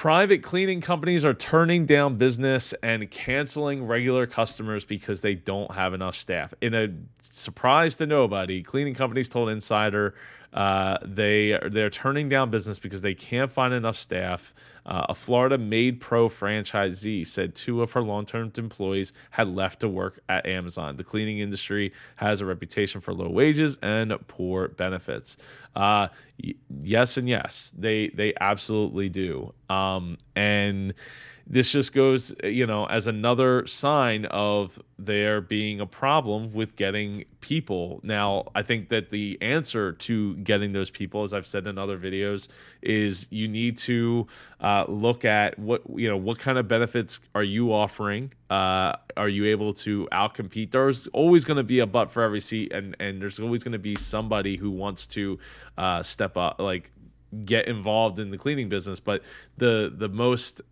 private cleaning companies are turning down business and canceling regular customers because they don't have enough staff. In a surprise to nobody, cleaning companies told Insider they're turning down business because they can't find enough staff. A Florida Made Pro franchisee said two of her long-term employees had left to work at Amazon. The cleaning industry has a reputation for low wages and poor benefits. Yes and yes, they absolutely do. And this just goes, as another sign of there being a problem with getting people. Now, I think that the answer to getting those people, as I've said in other videos, is you need to look at what kind of benefits are you offering. Are you able to outcompete? There's always going to be a butt for every seat, and there's always going to be somebody who wants to step up, like get involved in the cleaning business. But the most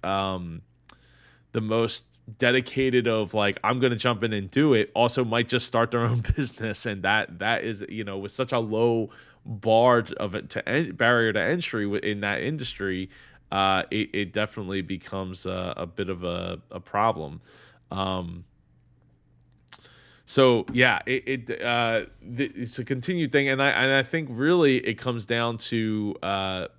dedicated of like, I'm going to jump in and do it, also might just start their own business, and that is, with such a low bar of it barrier to entry in that industry, it definitely becomes a bit of a problem. um so yeah, it's a continued thing, and I think really it comes down to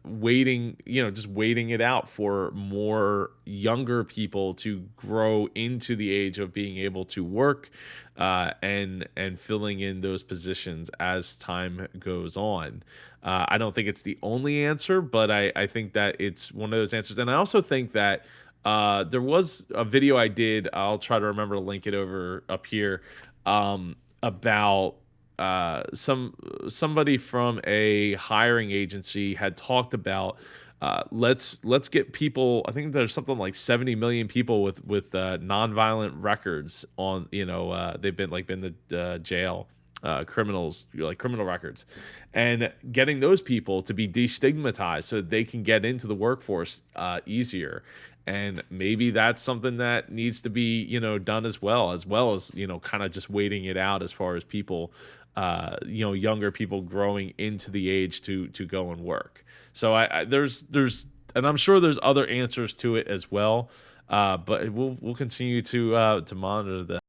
waiting, just waiting it out for more younger people to grow into the age of being able to work, and filling in those positions as time goes on. I don't think it's the only answer, but I think that it's one of those answers, and I also think that there was a video I did. I'll try to remember to link it over up here, about somebody from a hiring agency had talked about, let's get people. I think there's something like 70 million people with nonviolent records on, they've been to jail, criminals, like criminal records, and getting those people to be destigmatized so they can get into the workforce easier. And maybe that's something that needs to be, done as kind of just waiting it out as far as people, younger people growing into the age to go and work. So there's and I'm sure there's other answers to it as well. But we'll continue to monitor this.